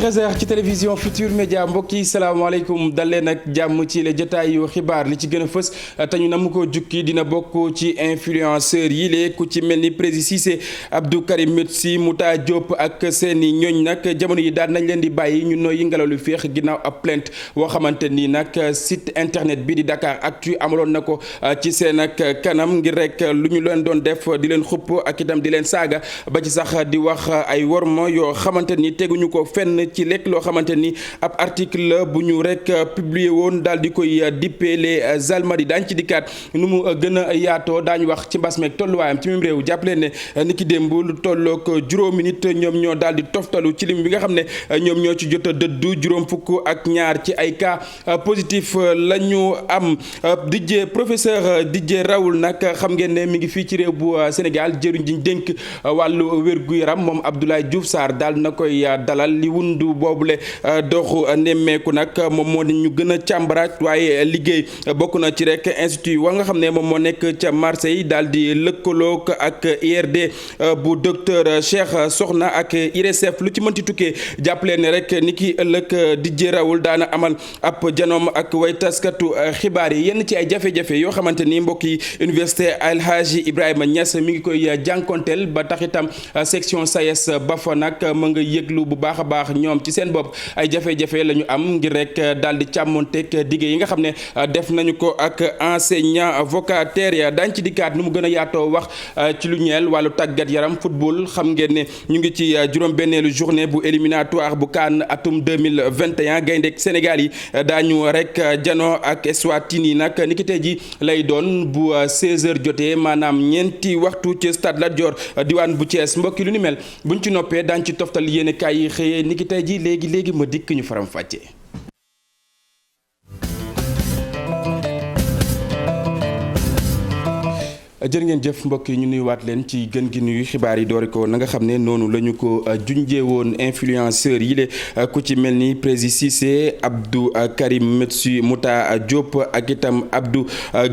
13h ci télévision Futur Média mbokk yi salaamaaleykum dalee nag jàmm ci la jotaayu xibaar li ci gën a fës te ñu nam ko jukki dina bokk ci influenceurs yi lee ku ci mel ni Prési Cissé Abdou Karim Metsi Mouta Diop ak seeni ñooñ nag jamono yi daal nañ leen di bàyyi ñu noyyi ngelaw lu féex ginnaaw ab plainte boo xamante ni nag site internet bi di Dakar Actu amaloon na ko ci seen ak kanam ngir rek lu ñu leen doon def di leen xupp ak itam di leen saaga ba ci sax di wax ay worma yoo xamante ni teguñu ko fenn ci lekk loo xamante ni ab article bu ñu rek publier woon daal di koy dippee les Almadies daañu ci dikkaat nu mu gën a yaatoo daañu wax ci mbas meeg tolluwaayam ci même réew jàppale ne ni ki démb lu tolloog juróomi nit ñoom ñoo daal di toftalu ci lim bi nga xam ne ñoom ñoo ci jot a dëddu juróom fukk ak ñaar ci ay cas positif la ñu am professeur Didier Raoult nag xam ngeen ne mi ngi fii ci réew bu Sénégal jëriñ ji dénk wàllu wér-gu-yaram moom Abdoulaye Diouf Sarr daal na koy dalal li wundu boobule doxu nemmeeku nag moom moo di ñu gën a càmbaraat waaye liggéey bokk na ci rek institut wa nga xam ne moom moo nekk ca Marseille daal di lëkkaloog ak IRD bu docteur Cheikh Sokhna ak IRESSEF lu ci mënti tukkee jàppale ne rek ni ki ëllëg Didier Raoult daana amal ab janoom ak way taskatu xibaar yi yenn ci ay jafe-jafe yoo xamante ni mbokk yi université El Hadji Ibrahima Niass mi ngi koy jànkonteel ba tax itam section SAES ba fa nag ma nga yëglu bu baax a baax ñoom ci seen bopp ay jafe-jafe la ñu am ngir rek daal di càmmonteeg dige yi nga xam ne def nañu ko ak enseignant vacataires ya daañ ci dikkaat nu mu gën a yaatoo wax ci lu ñeel wàllu tàggat yaram football xam ngeen ne ñu ngi ci juróom-benneelu journée bu éliminatoire bu CAN atum 2021 gaynde Sénégal yi daañu rek jano ak Eswatini yi nag niki tey ji lay doon bu 16h jotee maanaam ñeenti waxtu ci stade Lat Dior diwaan bu Thiès mbokki lu ni mel buñ ci noppee daañ ci toftal yéene kaay yi xëyee niki tey ji léegi ma dikk ñu faram fàccee. jërë ngeen jëf mbokk yi ñu nuyuwaat leen ci gën gi nuyu xibaar yi doori ko na nga xam ne noonu la ñu ko junjee woon influenceurs yi le ku ci mel ni Prési Cissé Abdou Karim Metsi Mouta Diop ak itam Abdou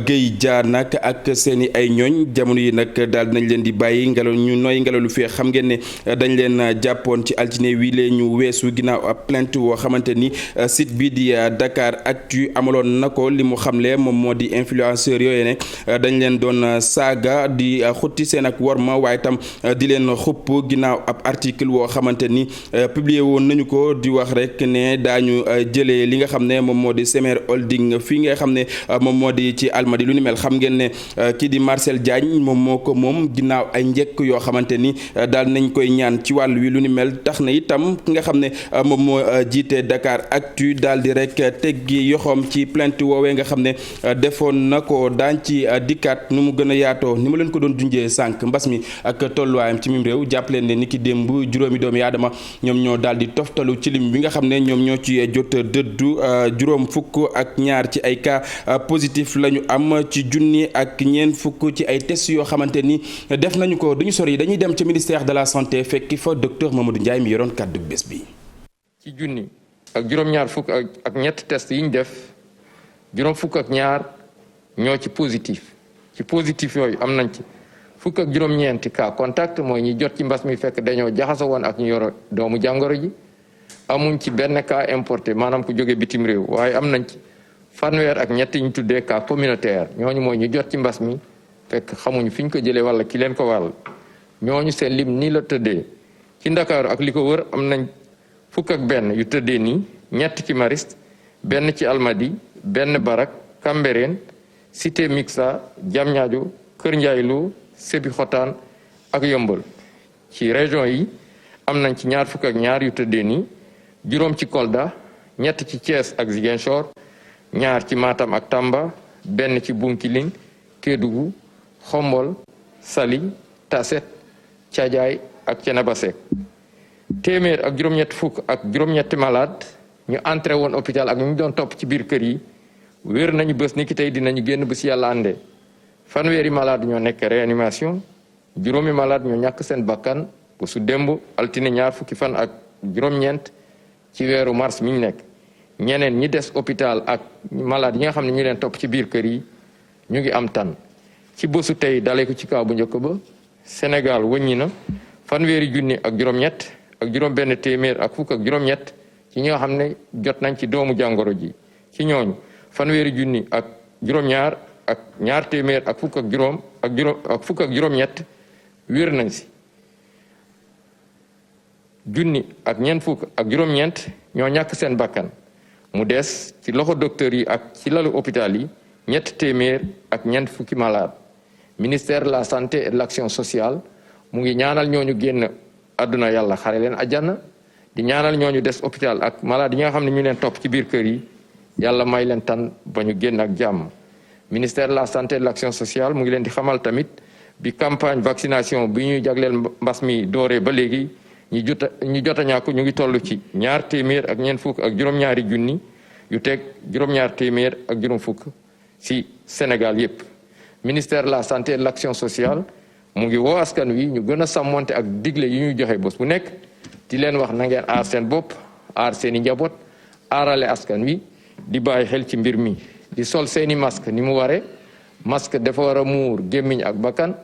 Guèye Dia nag ak seen i ay ñooñ jamono yi nag daal nañ leen di bàyyi ngelaw ñu nooy ngelaw lu feex xam ngeen ne dañ leen jàppoon ci altine wi lee ñu weesu ginnaaw ab plainte woo xamante ni site bi di Dakar Actu amaloon na ko li mu xamle moom moo di influenceurs yooyu ne dañ leen doon saaga di xutti seen ak worma waaye tam di leen xupp ginnaaw ab article woo xamante ni publié woon nañu ko di wax rek ne daañu jëlee li nga xam ne moom moo di Semer Holding fii nga xam ne moom moo di ci Almadies lu ni mel xam ngeen ne kii di Marcel Diagne moom moo ko moom ginnaaw ay njëkk yoo xamante ni daal nañ koy ñaan ci wàll wi lu ni mel tax na itam ki nga xam ne moom moo jiite Dakar Actu daal di rek teggi yoxoom ci plainte woowee nga xam ne defoon na ko daañ ci dikkaat nu mu gën a yaatoo ni ma leen ko doon junjee sànq mbas mi ak tolluwaayam ci mim réew jàpp leen ne ni ki démb juróomi doomi aadama ñoom ñoo daal di toftalu ci lim bi nga xam ne ñoom ñoo ci jot dëddu juróom fukk ak ñaar ci ay cas positif la ñu am ci junni ak ñeent fukk ci ay test yoo xamante ni def nañu ko duñu sori dañuy dem ca ministère de la santé fekki fa docteur Mamadou Ndiaye mi yoroon kàddu bés bi. ci junni ak juróom-ñaar fukk ak ñett test yi ñu def juróom fukk ak ñaar ñoo ci positif. ci positif yooyu am nañ ci fukk ak juróom-ñeenti cas contact mooy ñi jot ci mbas mi fekk dañoo jaxasoo woon ak ñu yor doomu jàngoro ji amuñ ci benn cas importé maanaam ku jóge bitim réew waaye am nañ ci fanweer ak ñett ñu tuddee cas communautaire ñooñu mooy ñu jot ci mbas mi fekk xamuñu fi ñu ko jëlee walla ki leen ko wàll ñooñu seen lim nii la tëddee ci Ndakaaru ak li ko wër am nañ fukk ak benn yu tëddee nii ñett ci Mariste benn ci Almadies benn Barak Cambérène Cité Mixa Diamniadio Kër Ndiaye Lo Sébikotane ak Yeumbeul ci région yi am nañ ci ñaar fukk ak ñaar yu tëddee nii juróom ci Kolda ñett ci Thiès ak Ziguinchor ñaar ci Matam ak Tamba benn ci Bounkiling Kédougou Xombol Saly Tasset Thiadiaye ak Thiénaba Seck téeméer ak juróom-ñett fukk ak juróom-ñetti malade ñu entré woon hôpital ak ñu doon topp ci biir kër yi wér nañu bés ni ki tey dinañu génn bu si yàlla àndee fanweeri malade ñoo nekk réanimation juróomi malade ñoo ñàkk seen bakkan bu su démb altine ñaar fukki fan ak juróom-ñeent ci weeru mars mi ñu nekk ñeneen ñi des hôpital ak malade yi nga xam ne ñu leen topp ci biir kër yi ñu ngi am tan ci bésu tey dalee ko ci kaw bu njëkk ba Sénégal wëññi na fanweeri junni ak juróom-ñett ak juróom-benn téeméer ak fukk ak juróom-ñett ci ñi nga xam ne jot nañ ci doomu jàngoro ji ci ñooñu fanweeri junni ak juróom-ñaar ak ñaar téeméer ak fukk ak fukk ak juróom-ñett wér nañ si junni ak ñeent fukk ak juróom-ñeent ñoo ñàkk seen bakkan mu des ci loxo docteur yi ak ci lalu hôpital yi ñett téeméer ak ñeent fukki malade ministère de la santé et de l'action sociale mu ngi ñaanal ñooñu génn àdduna yàlla xare leen àjjana di ñaanal ñooñu des hôpital ak malade yi nga xam ne ñu leen topp ci biir kër yi yàlla may leen tan ba ñu génn ak jàmm ministère de la santé et de l'action sociale mu ngi leen di xamal tamit bi campagne vaccination bi ñuy jagleel mbas mi dooree ba léegi ñi jot a ñàkk ñu ngi toll ci ñaar téeméer ak ñeent fukk ak juróom-ñaari junni yu teg juróom-ñaar téeméer ak juróom fukk ci Sénégal yépp ministère de la santé et de l'action sociale mu ngi woo askan wi ñu gën a sàmmonte ak digle yi ñuy joxe bés bu nekk di leen wax na ngeen aar seen bopp aar seeni njaboot aarale askan wi di bàyyi xel ci mbir mi di sol seeni masque ni mu ware masque dafa war a muur gémmiñ ak bakkan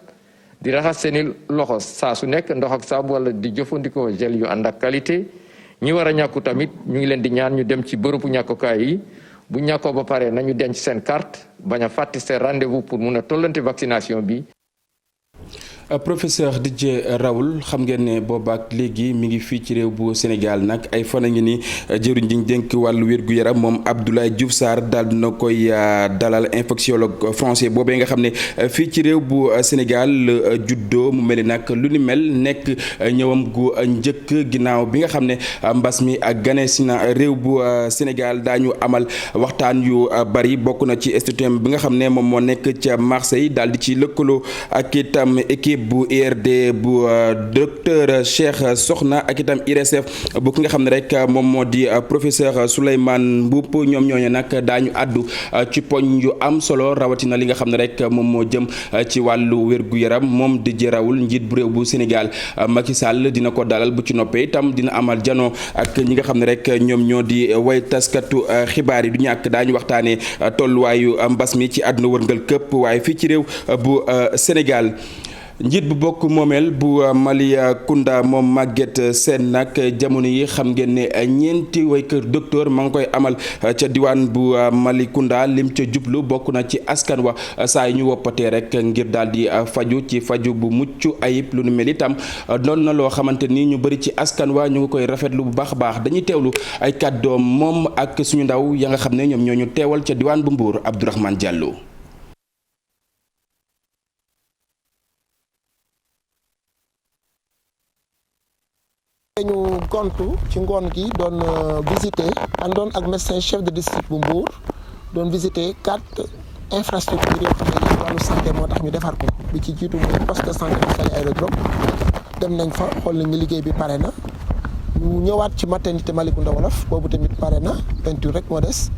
di raxas seeni loxo saa su nekk ndox ak saabu wala di jëfandikoo gel yu ànd ak qualité ñi war a ñàkku tamit ñu ngi leen di ñaan ñu dem ci bërëbu ñàkkukaay yi bu ñàkkoo ba pare nañu denc seen carte bañ a fàtte seen rendez-vous pour mun a tollante vaccination bi. Professeur Didier Raoult xam ngeen ne boobaak léegi mi ngi fii ci réew bu Sénégal nag ay fan a ngi ni jëriñ ji ñu dénk wàllu wér-gu-yaram moom Abdoulaye Diouf Sarr daal dina koy dalal infectiologue français boobee nga xam ne fii ci réew bu Sénégal juddoo mu mel ni nag lu ni mel nekk ñëwam gu njëkk ginnaaw bi nga xam ne mbas mi ak ganees na réew bu Sénégal daañu amal waxtaan yu bari bokk na ci institut bi nga xam ne moom moo nekk ca Marseille daal di ci lëkkaloo ak itam équipe bu IRD bu docteur Cheikh Sokhna ak itam IRSF bu ki nga xam ne rek moom moo di professeur Souleymane Mboup ñoom ñooñu nag daañu àddu ci poñ yu am solo rawatina li nga xam ne rek moom moo jëm ci wàllu wér-gu-yaram moom Didier Raoult njiit bu réew bu Sénégal Macky Sall dina ko dalal bu ci noppee itam dina amal janoo ak ñi nga xam ne rek ñoom ñoo di way taskatu xibaar yi du ñàkk daañu waxtaanee tolluwaayu mbas mi ci àdduna wërngal këpp waaye fii ci réew bu Sénégal. njiit bu bokk moomeel bu Malicounda moom Maguette Sène nag jamono yi xam ngeen ne ñeenti way kër docteur ma ngi koy amal ca diwaan bu Malicounda lim ca jublu bokk na ci askan wa saa yi ñu woppatee rek ngir daal di faju ci faju bu mucc ayib lu nu mel itam doon na loo xamante ni ñu bëri ci askan wa ñu ngi koy rafetlu bu baax a baax dañuy teewlu ay kàddoom moom ak suñu ndaw ya nga xam ne ñoom ñoo ñu teewal ca diwaan bu Mbour Abdourahmane Diallo. ñu gontu ci ngoon gi doon visiter àndoon ak médecin chef de district bu Mbour doon visiter 4 infrastructures yoo xam ne wàllu santé moo tax ñu defar ko bi ci jiitu mooy poste de santé bu Saly Aérodrome dem nañ fa xool nañu liggéey bi pare na ñu ñëwaat ci maternité Malicounda Wolof boobu tamit pare na peinture rek moo des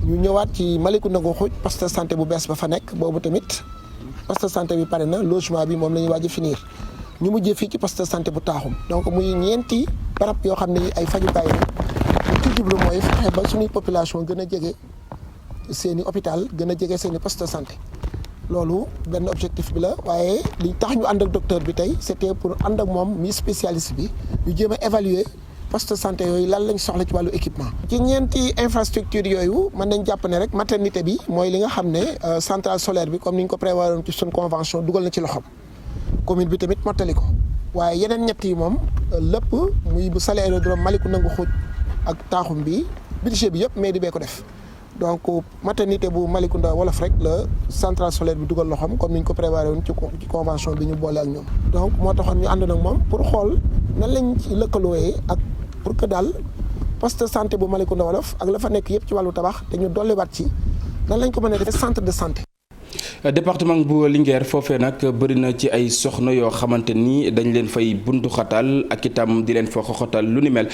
ñu ñëwaat ci Malicounda Ngouxuj poste de santé bu bees ba fa nekk boobu tamit poste de santé bi pare na logement bi moom la ñuy waaj a finir ñu mujjee fii ci poste de santé bu Taaxum donc muy ñeenti barab yoo xam ne ay fajukaay la li ci jublu mooy fexe ba suñuy population gën a jege seeni hôpital gën a jege seeni poste de santé loolu benn objectif bi la waaye li tax ñu ànd ak docteur bi tey c'était pour ànd ak moom mi spécialiste bi ñu jéem a évaluer poste de santé yooyu lan lañ soxla ci wàllu équipement. ci ñeenti infrastructure yooyu mën nañ jàpp ne rek maternité bi mooy li nga xam ne centrale solaire bi comme ni ñu ko prévoir ci suñu convention dugal na ci loxoom. commune bi tamit mottali ko waaye yeneen ñett yi moom lépp muy bu Saly Aérodrome Malicounda Ngouxuj ak Taaxum bi budget bi yëpp mairie bee ko def donc maternité bu Malicounda Wolof rek la centrale solaire bi dugal loxoom comme ni ñu ko préparé woon ci convention bi ñu boole ak ñoom. donc moo taxoon ñu ànd nag moom pour xool nan lañ ci lëkkalooyee ak pour que daal poste de santé bu Malicounda Wolof ak la fa nekk yëpp ci wàllu tabax te ñu dolliwaat ci nan lañ ko mën a defee centre de santé. département bu Linguère foofee nag bëri na ci ay soxna yoo xamante ni dañ leen fay buntu xatal ak itam di leen fa xoxatal lu ni mel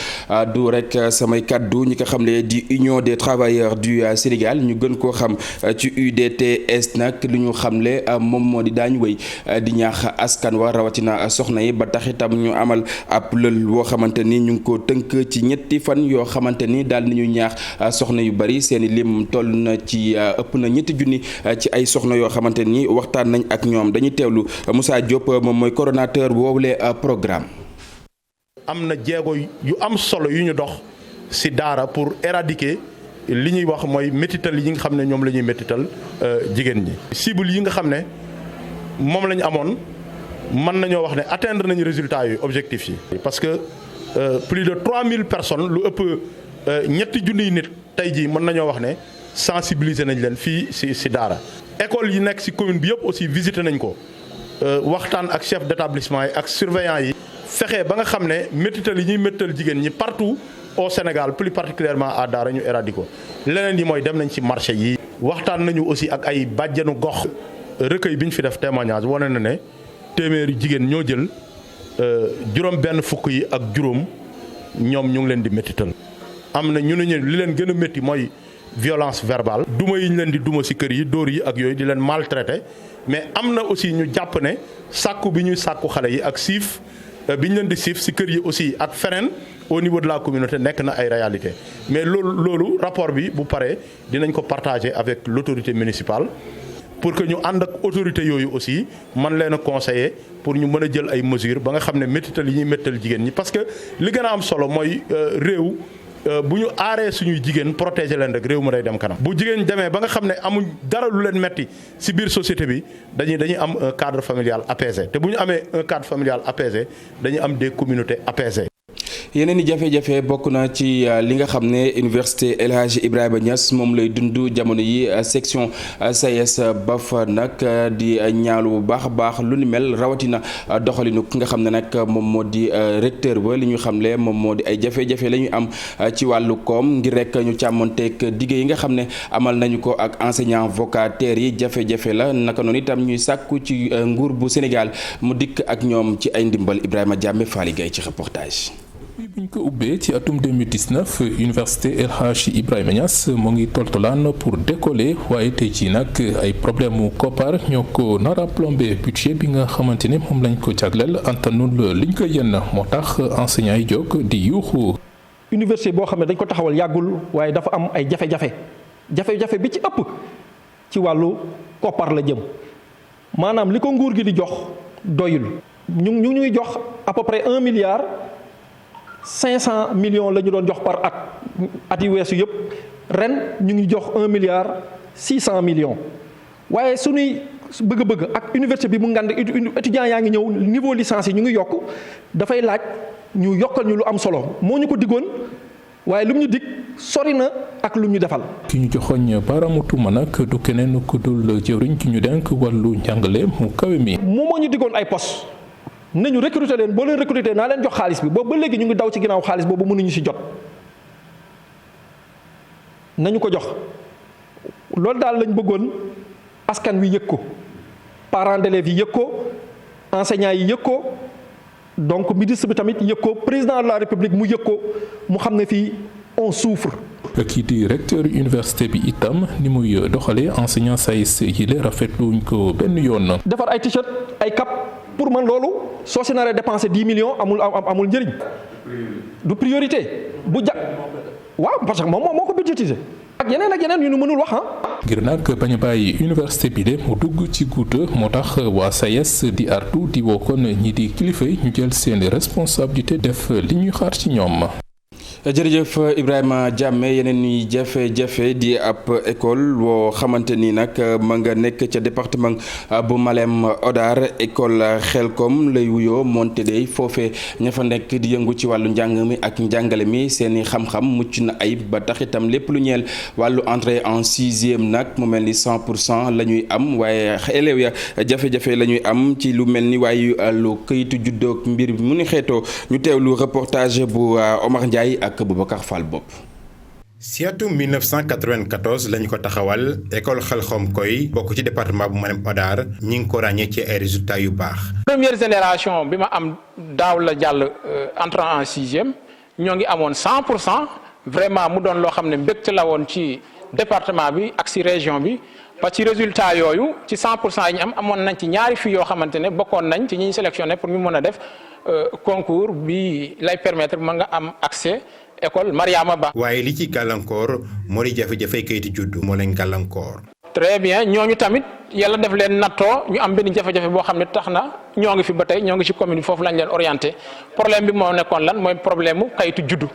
du rek samay kàddu ñi ko xam ne di Union des travailleurs du Sénégal ñu gën koo xam ci UDTS nag lu ñu xamle moom moo di daañu wéy di ñaax askan wa rawatina soxna yi ba tax itam ñu amal ab lël woo xamante ni ñu ngi ko tënk ci ñetti fan yoo xamante ni daal nañu ñaax soxna yu bari seeni lim toll na ci ëpp na ñetti junni ci ay soxna yoo xamante ni waxtaan nañ ak ñoom dañuy teewlu Moussa Diop moom mooy coordonnateur woowule programme. am na jéego yu am solo yu ñu dox ci daara pour éradiquer li ñuy wax mooy métital yi nga xam ne ñoom la ñuy métital jigéen ñi. cible yi nga xam ne moom la ñu amoon mën nañoo wax ne atteindre nañu résultats yu objectifs yi. parce que plus de 3000 personnes lu ëpp ñetti junniy nit tey jii mën nañoo wax ne sensibiliser nañ leen fii ci daara. école yi nekk ci commune bi yëpp aussi visité nañ ko waxtaan ak chef d'établissement yi ak surveillant yi. fexe ba nga xam ne métital yi ñuy métital jigéen ñi partout au Sénégal plus particulièrement à Daara ñu éradiqué ko leneen yi mooy dem nañ ci marché yi. waxtaan nañu aussi ak ay bàjjenu gox. recueil bi ñu fi def témoignage wane na ne téeméeri jigéen ñoo jël juróom benn fukk yi ak juróom ñoom ñu ngi leen di métital. am na ñu ne li leen gën a métti mooy violence verbale. duma yi ñu leen di duma ci kër yi dóor yi ak yooyu di leen maltraité mais am na aussi ñu jàpp ne sàkku bi ñuy sàkku xale yi ak siif bi ñu leen di siif ci kër yi aussi ak feneen au niveau de la communauté nekk na ay réalité mais loolu rapport bi bu paree dinañ ko partager avec l'autorité municipale pour que ñu ànd ak autorité yooyu aussi man leen a conseiller pour ñu mën a jël ay mesures ba nga xam ne métital yi ñuy méttal jigéen ñi parce que li gën a am solo mooy réew bu ñu aaree suñuy jigéen protéger leen rek réew mi day dem kanam. bu jigéen demee ba nga xam ne amuñ dara lu leen metti ci biir société bi dañuy am un cadre familial apaisé te bu ñu amee un cadre familial apaisé dañuy am des communautés apaisées. yeneen i jafe-jafe bokk na ci li nga xam ne université El Hadji Ibrahima Niass moom lay dund jamono yi section SAES ba fa nag di ñaalu bu baax a baax lu ni mel rawatina doxalinu ki nga xam ne nag moom moo di recteur ba li ñu xamle moom moo di ay jafe-jafe la ñu am ci wàllu koom ngir rek ñu càmmonteeg dige yi nga xam ne amal nañu ko ak enseignant vacataires yi jafe-jafe la naka noonu itam ñuy sàkku ci nguur bu Sénégal mu dikk ak ñoom ci ay ndimbal Ibrahima Diame Faly Gaye ci reportage. bi ñu ko ubbee ci atum 2019 université El Hadji Ibrahima Niass mu ngi toltolaan pour décoller waaye tey jii nag ay problème mu koppar ñoo ko nar a plombé budget bi nga xamante ne moom lañ ko jagleel antanul liñ ko yenn moo tax enseignants yi jóg di yuuxu. université boo xam ne dañ ko taxawal yàggul waaye dafa am ay jafe-jafe bi ci ëpp ci wàllu koppar la jëm maanaam li ko nguur gi di jox doyul ñu ngi jox à peu près 1 milliard 500 millions la ñu doon jox par at yu weesu yëpp ren ñu ngi jox 1 milliard 600 millions waaye suñuy bëgg-bëgg ak université bi mu ngand étudiants yaa ngi ñëw niveau licence yi ñu ngi yokk dafay laaj ñu yokkal ñu lu am solo moo ñu ko diggoon waaye lu mu ñu dig sori na ak lu mu ñu defal. ki ñu joxoñ baaraamu tuuma nag du keneen ku dul jëwriñ ki ñu denk wàllu njàngale mu kawe mi. moo ñu diggoon ay poste nañu recruter leen boo leen recruter naa leen jox xaalis bi boobu ba léegi ñu ngi daw ci ginnaaw xaalis boobu mënuñu ci jot nañu ko jox loolu daal lañ bëggoon askan wi yëg ko parents d'élèves yi yëg ko enseignants yi yëg ko donc ministre bi tamit yëg ko président de la république mu yëg ko mu xam ne fii on souffre. kii di recteur université bi itam ni muy doxalee enseignant SAES yi la rafetluñ ko benn yoon. defar ay t-shirt ay cap pour man loolu soo si naree dépenser 10 millions amul njëriñ du priorité bu waaw parce que moom moo ko budgétisé ak yeneen yu nu mënul wax ngir nag bañ a bàyyi université bi de mu dugg ci guuta moo tax waa SAES di artu di woo kon ñi di kilifa yi ñu jël seen responsabilité def li ñuy xaar ci ñoom. jërëjëf Ibrahima Diame yeneen ñi jafe-jafe di ab école woo xamante ni nag ma nga nekk ca département bu Malem Hodar école Xelkom lay wuyoo moonte day foofee ña fa nekk di yëngu ci wàllu njàng mi ak njàngale mi seeni xam-xam mucc na ayib ba tax itam lépp lu ñeel wàllu entrée en sixième nag mu mel ni 100% la ñuy am waaye élèves ya jafe-jafe la ñuy am ci lu mel ni waaye lu këyitu juddoog mbir mu ni xeetoo ñu teewlu reportage bu Omar Ndiaye ak Boubacar Fall bopp. ci atum 1994 lañu ko taxawal école Xelkom koy bokk ci département bu Malem Hodar ñi ngi ko ràññee ci ay résultats yu baax. première génération bi ma am daaw la jàll entrant en sixième ñoo ngi amoon 100% vraiment mu doon loo xam ne mbégte la woon ci département bi ak ci région bi parce que ci résultat yooyu ci 100% yi ñu amoon nañ ci ñaari filles yoo xamante ne bokkoon nañ ci ñi ñu sélectionné pour ñu mën a def concours bi lay permettre mën nga am accès école Mariama Ba. waaye li ci gàllankoor moo di jafe-jafe kayitu juddu moo leen gàllankoor. très bien ñooñu tamit yàlla def leen nattoo ñu am benn jafe-jafe boo xam ne tax na ñoo ngi fi ba tey ñoo ngi ci commune bi foofu lañ leen orienté problème bi moo nekkoon lan mooy problème mu kayitu juddu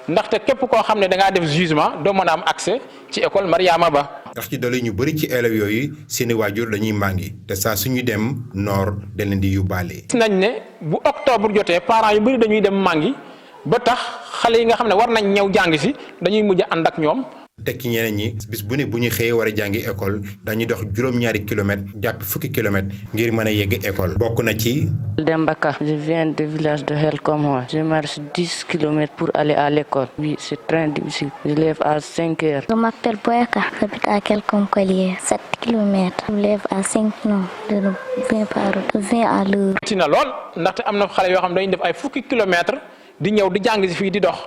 ndaxte képp koo xam ne da ngaa def jugement doo mën a am accès ci école Mariama Ba. ndax ci doole ñu bëri ci élèves yooyu seeni waajur dañuy màngi te saa suñu dem noor da leen di yóbbaale. gis nañ ne bu octobre jotee parents yu bëri dañuy dem màngi ba tax xale yi nga xam ne war nañ ñëw jàng si dañuy mujj a ànd ak ñoom. tekki ñeneen ñi bis bu ne bu ñu xëyee war a jàngi école dañuy dox juróom-ñaari kilomètres jàpp fukki kilomètres ngir mën a yegg école. bokk na ci. Dembaka, je viens du village de Helcom. Je marche 10 kilomètres pour aller à l'école. Oui, c'est très difficile. Je lève à 5 heures. Je m'appelle Boyaka, j'habite à Helcom Collier, 7 kilomètres. Je lève à 5 non, je viens par route, je viens à l'heure. ci na lool ndaxte am na xale yoo xam ne dañuy def ay fukki kilomètres di ñëw di jàng si fii di dox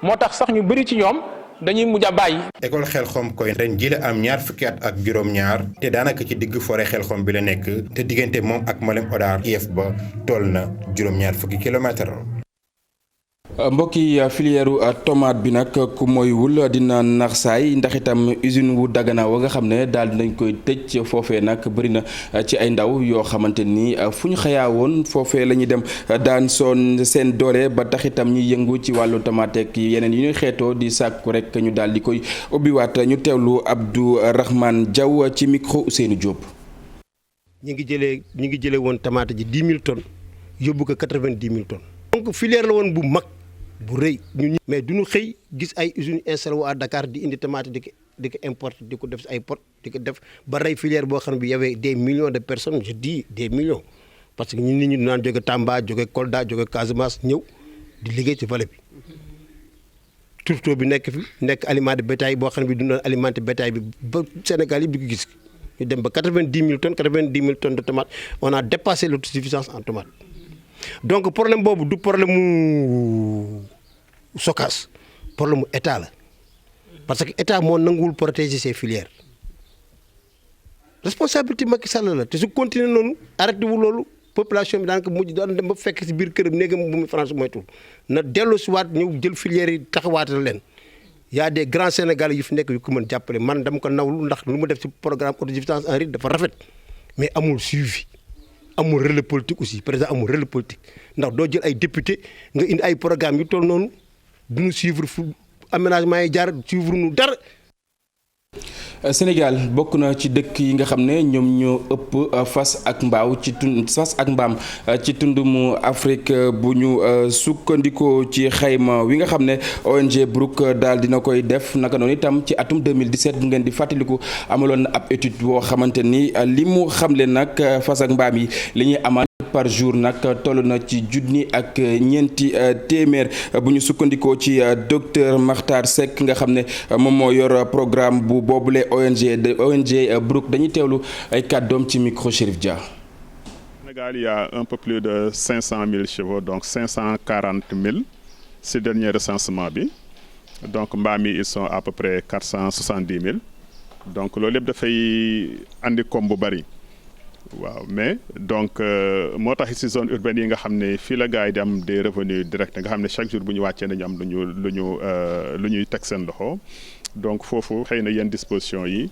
moo tax sax ñu bëri ci ñoom. dañuy mujj a bàyyi. école Xelcom koy ren ji la am ñaar fukki at ak juróom-ñaar te daanaka ci digg forêt Xelcom bi la nekk te diggante moom ak Malem Hodar IEF ba toll na juróom-ñaar fukki kilomètre. mbokki filière tomate bi nag ku moywul dina nax saay ndax itam usine wu Dagana wa nga xam ne daal dinañ koy tëj foofee nag bëri na ci ay ndaw yoo xamante ni fu ñu xëyaa woon foofee la ñuy dem daan soon seen doole ba tax itam ñuy yëngu ci wàllu tomate ak yeneen yi ñuy xeetoo di sàkku rek ñu daal di koy ubbiwaat ñu teewlu Abdou Rahman Diaw ci micro Ousseynou Diop. ñi ngi jëlee woon tomate ji 10 000 tonnes yóbbu ko 90 000 tonnes. donc filière la woon bu mag. bu rëy ñun mais duñu xëy gis ay usines installé wu à Dakar di indi tomate di ko importer di ko def si ay pot di ko def ba rey filière boo xam ne bi y avait des millions de personnes je dis des millions parce que ñun nit ñi naan jóge Tamba jóge Kolda jóge Casamance ñëw di liggéey ci vallée bi tourteau bi nekk fi nekk aliment de bétail boo xam ne bi du doon alimenter bétail bi ba Sénégal yi bi ko gis ñu dem ba 90 000 tonnes de tomates on a dépassé l'autosuffisance en tomates. donc problème boobu du problème mu SOCAS problème mu état la parce que état moo nanguwul protéger ces filières responsabilité Macky Sall la te su continuer noonu arrêté wu loolu population bi daanaka mujj daan dem ba fekk si biir këram néegam bu muy France moytuwul na dellu si waat ñëw jël filières yi taxawaatal leen y a des grands Sénégalais yu fi nekk yu ko mën jàppale man dama ko nawlu ndax lu mu def si programme autosuffisance en riz dafa rafet mais amul suivi. amul relais politique aussi président amul relais politique ndax doo jël ay député nga indi ay programme yu toll noonu duñu suivre fu aménagement yi jaar suivre nu dara. Sénégal bokk na ci dëkk yi nga xam ne ñoom ñoo ëpp fas ak mbaam ci tund mu Afrique bu ñu sukkandikoo ci xayma wi nga xam ne ONG Brooke daal dina koy def naka noonu itam ci atum 2017 bu ngeen di fàttaliku amaloon na ab étude boo xamante ni li mu xamle nag fas ak mbaam yi li ñuy amal par jour nag toll na ci junni ak ñeenti téeméer bu ñu sukkandikoo ci docteur Makhtar Seck nga xam ne moom moo yor programme bu boobule ONG Brooke dañuy teewlu ay kàddoom ci micro Chérif Dia. Sénégal il y a un peu plus de 500 000 chevaux donc 540 000 ci dernier recensement bi donc mbaam yi ils sont à peu près 470 000 donc loolu yëpp dafay andi koom bu bari. waaw mais donc moo tax ci zone urbaine yi nga xam ne fii la gars yi di am des revenus directs nga xam ne chaque jour bu ñu wàccee nañu am lu ñuy teg seen loxo donc foofu xëy na yenn dispositions yi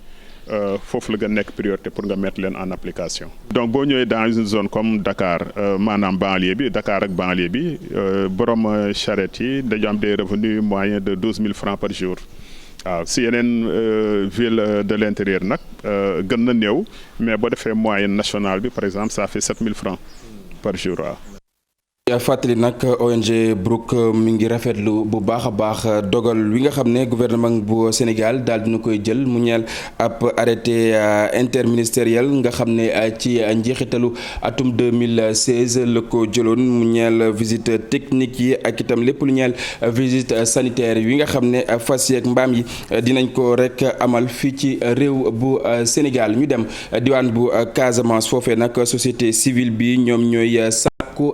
foofu la nga nekk priorité pour nga mettre leen en application. donc boo ñëwee dans une zone comme Dakar maanaam banlieue bi Dakar ak banlieue bi borom charrette yi dañu am des revenus moyens de 12 000 francs par jour. waaw si yeneen ville de l'intérieur nag gën na néew mais boo defee moyenne nationale bi par exemple ça fait 7 000 francs par jour waaw. fàttali nag ONG Brooke mi ngi rafetlu bu baax a baax dogal wi nga xam ne gouvernement bu Sénégal daal dina koy jël mu ñeel ab arrêté interministériel nga xam ne ci njeexitalu atum 2016 la ko jëloon mu ñeel visite technique yi ak itam lépp lu ñeel visite sanitaire yi nga xam ne fas yeeg mbaam yi dinañ ko rek amal fii ci réew bu Sénégal ñu dem diwaan bu Casamance foofee nag société civile bi ñoom ñooy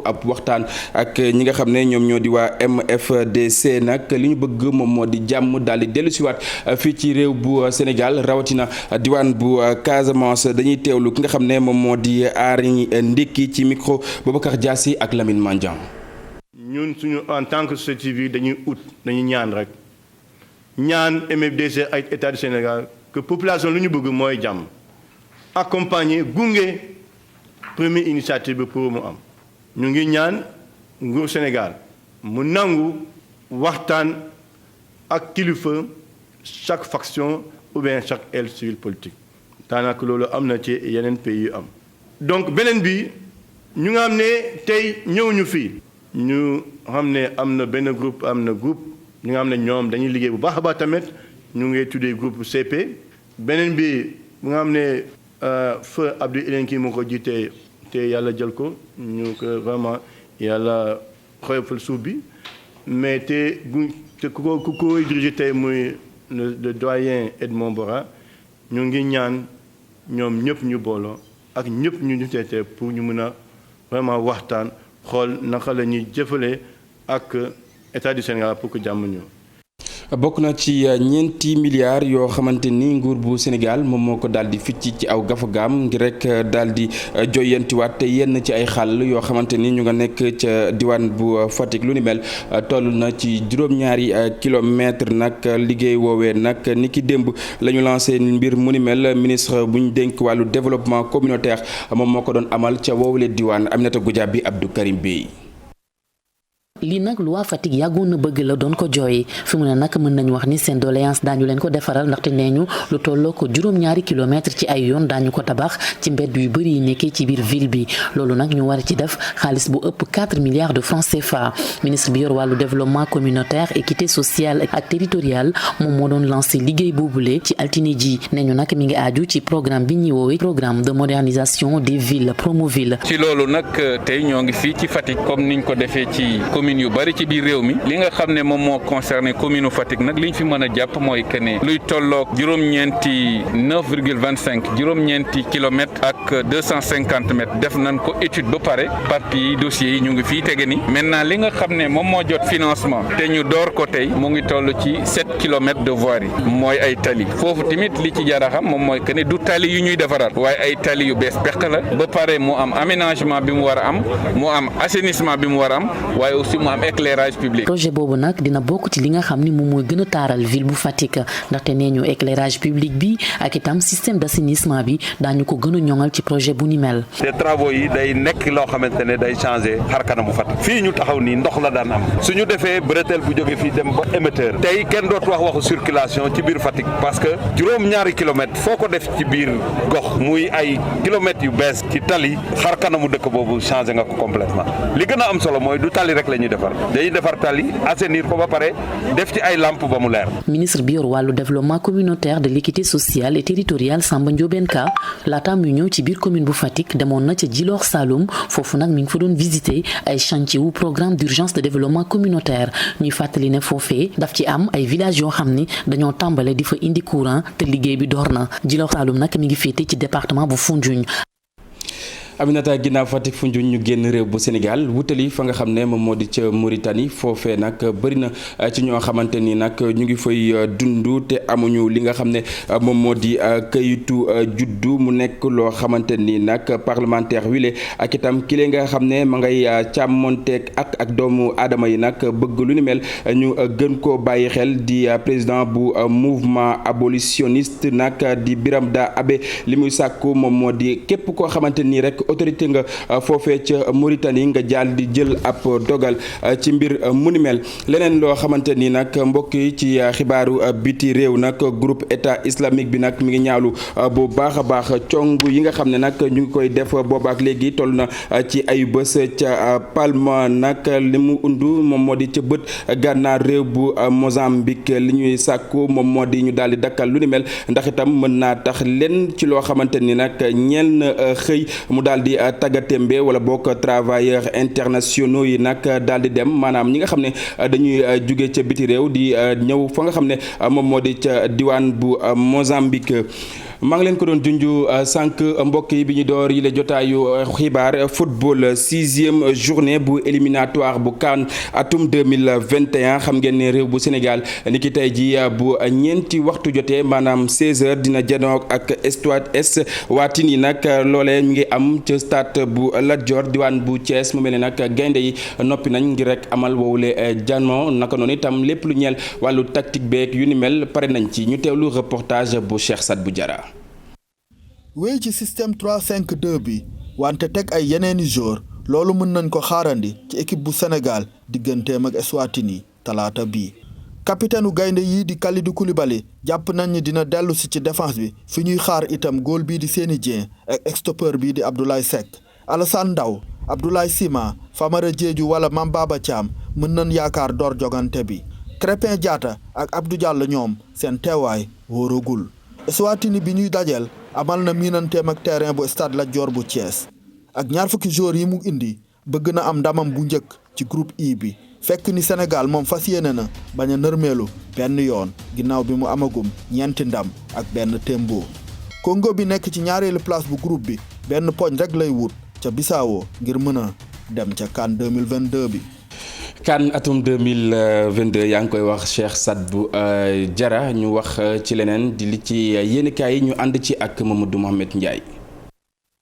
ab waxtaan ak ñi nga xam ne ñoom ñoo di waa MFDC nag li ñu bëgg moom moo di jàmm daal di dellusiwaat fii ci réew bu Sénégal rawatina diwaan bu Casamance dañuy teewlu ki nga xam ne moom moo di Aari Ndékki ci micro Boubacar Diassi ak Lamine Mandiang. ñun suñu en tant que société civile dañuy ñaan rek ñaan MFDC ak état du Sénégal que population lu ñu bëgg mooy jàmm accompagner gunge première initiative bi pour mu am ñu ngi ñaan nguur Sénégal mu nangu waxtaan ak kilifa chaque faction ou bien chaque aile civile politique daanaka loolu am na ci yeneen pays yu am. donc beneen bi ñu nga xam ne tey ñëw ñu fii ñu xam ne am na benn groupe ñu nga xam ne ñoom dañuy liggéey bu baax a baax tamit ñu ngi tuddee groupe CP. beneen bi bu nga xam ne feu Abdou Elenki moo ko jiitee te yàlla jël ko ñu ko vraiment yàlla xoyofal suuf bi mais te ku ko dirigé tey muy le doyen Edmond Bora ñu ngi ñaan ñoom ñëpp ñu booloo ak ñëpp ñu teetee pour ñu mën a vraiment waxtaan xool naka la ñuy jëfalee ak état du Sénégal pour que jàmm ñëw. bokk na ci ñeenti milliards yoo xamante ni nguur bu Sénégal moom moo ko daal di ficc ci aw gafagaam ngir rek daal di joyantiwaat te yenn ci ay xàll yoo xamante ni ñu nga nekk ca diwaan bu Fatick lu ni mel toll na ci juróom-ñaari kilomètre nag liggéey woowee nag ni ki démb la ñu lancé mbir mu ni mel ministre bu ñu dénk wàllu développement communautaire moom moo ko doon amal ca woowule diwaan Aminata Goudiaby Abdou Karim Bey. lii nag lu waa Fatick yàggoon na bëgg la doon ko jooy fi mu ne nag mën nañu wax ni seen doléance daañu leen ko defaral ndaxte nee ñu lu tolloo ko juróom-ñaari kilomètre ci ay yoon daañu ko tabax ci mbedd yu bëri yi nekkee ci biir ville bi loolu nag ñu war ci def xaalis bu ëpp 4 milliards de francs CFA ministre bi yor wàllu développement communautaire équité sociale ak territoriale moom moo doon lancé liggéey boobule ci altine ji nee ñu nag mi ngi aaju ci programme bi ñuy woowee programme de modernisation des villes Promoville. ci loolu nag tey ñoo ngi fii ci Fatick comme niñ ko defee ci yu bari ci biir réew mi li nga xam ne moom moo concerné commune Fatick nag liñ fi mën a jàpp mooy que ne luy tolloog juróom-ñeenti 9,25 juróom-ñeenti kilomètres ak 250 mètres def nañ ko étude ba pare papier yi dossiers yi ñu ngi fii tege ni maintenant li nga xam ne moom moo jot financement te ñu door ko tey mu ngi toll ci 7 kilomètres de voirie mooy ay tali foofu tamit li ci jar a xam moom mooy que ne du tali yu ñuy defaraat waaye ay tali yu bees peq la ba pare mu am aménagement bi mu war a am mu am assainissement bi mu war a am waaye aussi mu am éclairage public. projet boobu nag dina bokk ci li nga xam ni moom mooy gën a taaral ville bu Fatick ndaxte nee ñu éclairage public bi ak itam système d'assainissement bi daañu ko gën a ñoŋal ci projet bu ni mel. te travaux yi day nekk loo xamante ne day changer xar kanamu Fatick fii ñu taxaw nii ndox la daan am suñu defee bretelle bu jóge fii dem ba émetteur tey kenn dootu wax waxu circulation ci biir Fatick parce que juróom-ñaari kilomètres foo ko def ci biir gox muy ay kilomètres yu bees ci tali xar kanamu dëkk boobu changer nga ko complètement li gën a am solo mooy du tali rek la ñuy defar dañuy defar tali assainir ko ba pare def ci ay lampe ba mu leer. ministre bi yor wàllu développement communautaire de l'équité sociale et territoriale Samba Ndiobène Ka laata muy ñëw ci biir commune bu Fatick demoon na ca Djilor Saloum foofu nag mi ngi fa doon visiter ay chantier wu programme d'urgence de développement communautaire ñuy fàttali ne foofee daf ci am ay villages yoo xam ni dañoo tàmbale di fa indi courant te liggéey bi door na Djilor Saloum nag mi ngi féete ci département bu Foundiougne. Aminata ginnaaw Fatick Foundiougne ñu génn réew bu Sénégal wutali fa nga xam ne moom moo di ca Mauritanie foofee nag bëri na ci ñoo xamante ni nag ñu ngi fay dund te amuñu li nga xam ne moom moo di kayitu juddu mu nekk loo xamante ni nag parlementaire wile ak itam kile nga xam ne ma ngay càmmonteeg ak doomu aadama yi nag bëgg lu ni mel ñu gën koo bàyyi xel di président bu mouvement abolitionniste nag di Biram Da Abe li muy sàkku moom moo di képp koo xamante ni rek autorité nga foofee ca Mauritanie nga jàll di jël ab dogal ci mbir mu ni mel leneen loo xamante ni nag mbokk yi ci xibaaru biti réew nag groupe état islamique bi nag mi ngi ñaawlu bu baax a baax cong yi nga xam ne nag ñu ngi koy def boobaak léegi toll na ci ay bés ca Palma nag li mu undu moom moo di ca bët gànnaar réew bu Mozambique li ñuy sàkku moom moo di ñu daal di dakkal lu ni mel ndax itam mën naa tax leen ci loo xamante ni nag ñeel na xëy mu daal di tàggatémbe wala bokk travailleurs internationaux yi nag daal di dem maanaam ñi nga xam ne dañuy jóge ca biti réew di ñëw fa nga xam ne moom moo di ca diwaan bu Mozambique. maa ngi leen ko doon junju sànq mbokk yi bi ñu door yi la jotaayu xibaar football 6e journée bu éliminatoire bu CAN atum 2021 xam ngeen ne réew bu Sénégal ni ki tey ji bu ñeenti waxtu jotee maanaam 16h dina janoog ak Stade Est waatin yi nag loolee mi ngi am ca stade bu Lat Dior diwaan bu Thiès mu mel ne nag gaynde yi noppi nañ ngir rek amal woowule jano naka noonu itam lépp lu ñeel wàllu tactique beeg yu ni mel pare nañ ci ñu teewlu reportage bu Cheikh Sadbou Diarra. wéy ci système 3-5-2 bi wante teg ay yeneeni joueur loolu mën nañ ko xaarandi ci équipe bu Sénégal digganteem ak Eswatini talaata bii. capitaine u gaynde yi di Kalidou Koulibaly jàpp nañ ni dina dellu si ci défense bi fi ñuy xaar itam góol bii di Seny Dieng ak ex-stoppeur bii di Abdoulaye Seck. Alassane Ndao Abdoulaye Sima Famara Diédhiou wala Mame Baba Thiam mën nañ yaakaar door jogante bi. Krépin Diatta ak Abdou Diallo ñoom seen teewaay wóoragul. Eswatini bi ñuy dajeel amal na miinanteem ak terrain bu stade Lat Dior bu Thiès ak ñaar fukki joueurs yi mu indi bëgg na am ndamam bu njëkk ci groupe I bi fekk ni Sénégal moom fas yéene na bañ a nërmeelu benn yoon ginnaaw bi mu amagum ñeenti ndam ak benn tembo. Congo bi nekk ci ñaareelu place bu groupe bi benn poñ rek lay wut ca Bissau ngir mën a dem ca CAN 2022 bi. CAN atum 2022 yaa ngi koy wax Cheikh Sadbou Diarra ñu wax ci leneen di li ci yéenekaay yi ñu ànd ci ak Mamadou Mohamed Ndiaye.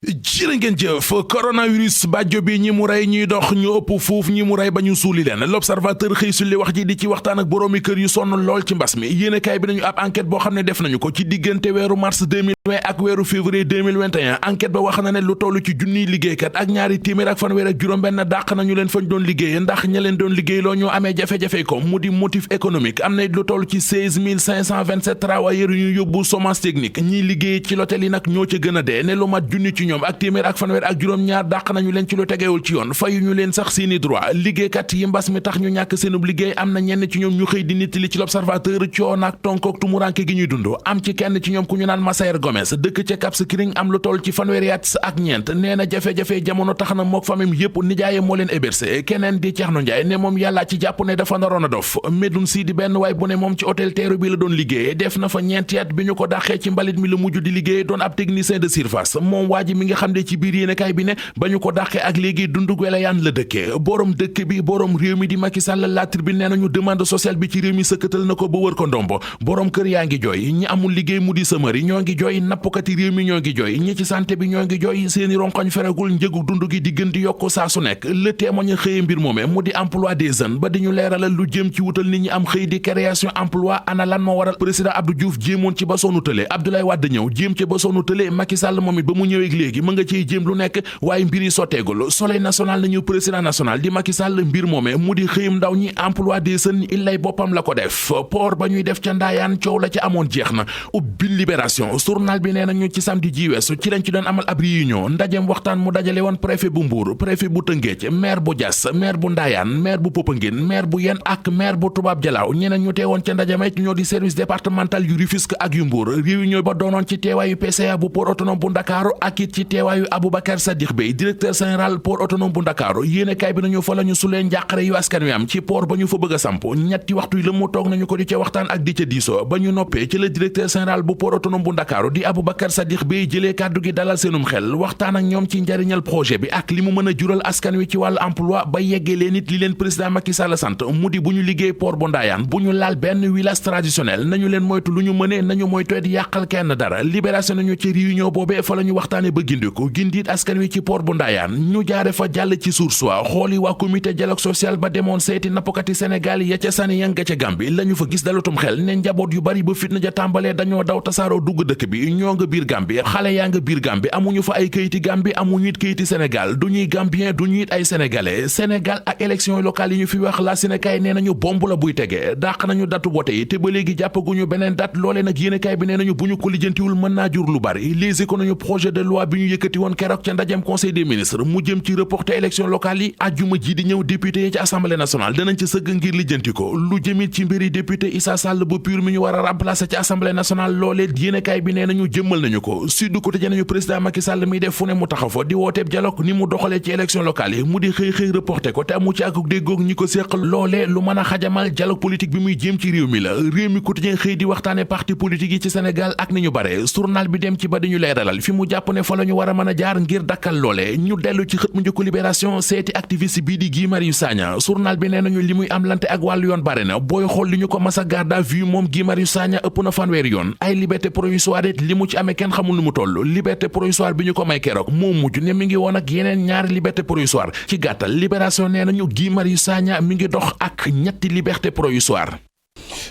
jërë ngeen jëf coronavirus bàjjo bi ñi mu rey ñuy dox ñu ëpp fuuf ñi mu rey ba ñu suuli leen l'observateur xëy sulli wax ji di ci waxtaan ak boroomi kër yu sonn lool ci mbas mi yéenekaay bi nañu ab enquête boo xam ne def nañu ko ci diggante weeru mars 2020 ak weeru février 2021 enquête ba wax na ne lu toll ci junniy liggéeykat ak ñaari téeméer ak fanweer ak juróom-benn dàq nañu leen fañ doon liggéeye ndax ña leen doon liggéey loo ñoo amee jafe-jafe ko mu di motif économique am na lu toll ci 16527 travailleurs yu ñu yóbbu chômage technique ñiy liggéey ci l'hôtel yi nag ñoo ca gën a dee ne lu mat junni ci ñoom ak téeméer ak fanweer ak juróom-ñaar dàq nañu leen ci lu tegewul ci yoon fayu ñu leen sax seeni droit liggéeykat yi mbas mi tax ñu ñàkk seenub liggéey am na ñenn ci ñoom ñu xëy di nittali ci l'observateur coono ak tonkook tumuranke gi ñuy dund am ci kenn ci ñoom ku ñu naan Massaer Gomes dëkk ca Cap Skirring am lu toll ci fanweeri at ak ñeent nee na jafe-jafe jamono tax na mook famille yépp nijaaye moo leen hébergé keneen di Thierno Ndiaye ne moom yàllaa ci jàpp ne dafa naroon a dof Medoune Sy di benn waay bu ne moom ci hôtel Terrou bi la doon liggéey def na fa ñeenti at bi ñu ko dàqee ci mbalit mi la mujj di liggéey doon ab technicien de surface moom waa ji mi nga xam ne ci biir yéenekaay bi ne ba ñu ko dàqee ak léegi dundug welayaan la dëkkee borom dëkk bi borom réew mi di Macky Sall La Tribune nee nañu demande sociale bi ci réew mi sëkkatal na ko ba wër ko ndombo borom kër yaa ngi jooy ñi amul liggéey mu di sëmëri ñoo ngi jooy nappkati réew mi ñoo ngi jooy ñi ci santé bi ñoo ngi jooy seeni ronkoñ feregul njëgu dund gi di gën di yokk saa su nekk le témoin xëye mbir moome mu di emploi des jeunes ba di ñu leeralal lu jëm ci wutal nit ñi am xëy di création emploi ana lan moo waral président Abdou Diouf jéemoon ci ba sonnu tële Abdoulaye Wade ñëw jéem ci ba sonnu tële Macky Sall moom it ba mu ñëwee léegi mën nga ciy jéem lu nekk waaye mbir yi sotteegul Soleil national nañu président national di Macky Sall mbir moome mu di xëyum ndaw ñi emploi des jeunes illay boppam la ko def port ba ñuy def ca Ndaayaan coow la ca amoon jeex na ubbi libération journal bi nee nañu ci samedi ji weesu ci lañ ci doon amal ab réunion ndajem waxtaan mu dajale woon préfet bu Mbour préfet bu Tëngéej maire bu Diass maire bu Ndaayaan maire bu Popenguine maire bu Yène ak maire bu Toubab Dialaw ñeneen ñu teewoon ca ndajamay ñoo di service départemental yu Rufisque ak yu Mbour réunion ba doonoon ci teewaayu PCA bu port autonome bu Ndakaaru ak it ci teewaayu Aboubacar Sadikh Bey directeur général port autonome bu Ndakaaru yéenekaay bi nañu fa la ñu sulee njàqare yu askan wi am ci port ba ñu fa bëgg a samp ñetti waxtu yi la mu toog nañu ko di ca waxtaan ak di ca diisoo ba ñu noppee ci la directeur général bu port autonome bu Ndakaaru di Aboubacar Sadikh Bey jëlee kàddu gi dalal seenum xel waxtaan ak ñoom ci njariñal projet bi ak li mu mën a jural askan wi ci wàllu emploi ba yeggee leen it li leen président Macky Sall sant mu di bu ñu liggéey port bu Ndaayaan bu ñu laal benn village traditionnel nañu leen moytu lu ñu mënee nañu moytu di yàqal kenn dara libération nañu ci réunion boobee fa la ñu waxtaane ba gindiku gindiit askan wi ci port bu Ndaayaan ñu jaare fa jàll ci source wa xooli waa comité dialogue social ba demoon seeti nappkati Sénégal ya ca sani yang ca Gàmbi la ñu fa gis dalutum xel ne njaboot yu bari ba fitna ja tàmbalee dañoo daw tasaaroo dugg dëkk bi ñoo nga biir Gàmbi xale yaa nga biir Gàmbi amuñu fa ay kayiti Gàmbi amuñu it kayiti Sénégal du ñuy Gambien du ñu it ay sénégalais Sénégal ak élection locale yi ñu fi wax la Sénégal nee nañu bomb la buy tege dàq nañu datu vote yi te ba léegi jàppaguñu beneen date loolee nag yéenekaay bi nee nañu bu ñu ko lijjantiwul mën naa jur lu bari Les Échos nañu projet de loi bi ñu yëkkati woon keroog ca ndajem conseil des ministres mu jëm ci reporter élection locale yi ajjuma ji di ñëw député yi ci assemblée nationale danañ ci sëgg ngir lijjanti ko lu jëmit ci mbiri député Issa Sall bu PUR mi ñu war a remplacer ci assemblée nationale loolee yéenekaay bi nee nañu jëmmal nañu ko Sud Quotidien nañu président Macky Sall mi def fu ne mu taxaw fa di wooteeb dialogue ni mu doxalee ci élection locale yi mu di xëy reporté ko te amu ci ak déggoog ñi ko séq loolee lu mën a xajamal dialogue politique bi muy jéem ci réew mi la réew mi Quotidien xëy di waxtaane parti politique yi ci Sénégal ak ni ñu bare journal bi dem ci ba dañu leeralal fi mu jàpp ne fa la ñu war a mën a jaar ngir dakkal loole ñu dellu ci xët mu njëkk Libération seeti activiste bii di Guy Marius Sagna journal bi nee nañu li muy am lante ak wàllu yoon bare na booy xool li ñu ko mas a garde à vue moom Guy Marius Sagna ëpp na fanweeri yoon ay liberté provisoire it li mu ci amee kenn xamul nu mu toll liberté provisoire bi ñu ko may keroog moo mujj ne mi ngi woon ak yeneen ñaari liberté provisoire ci gàttal Libération nee nañu Guy Marius Sagna mi ngi dox ak ñetti liberté provisoire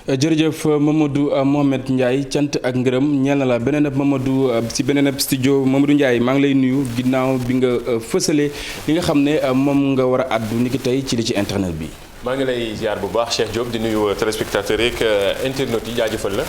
jërëjëf Mamadou Mohamed Ndiaye cant ak ngërëm ñeel na la beneen ab Mamadou si beneen ab studio Mamadou Ndiaye maa ngi lay nuyu ginnaaw bi nga fësale li nga xam ne moom nga war a àddu ni ki tey ci li ci internet bi. maa ngi lay ziar bu baax Cheikh Diop di nuyu téléspectateurs yeeg internautes yi jaajëfal la.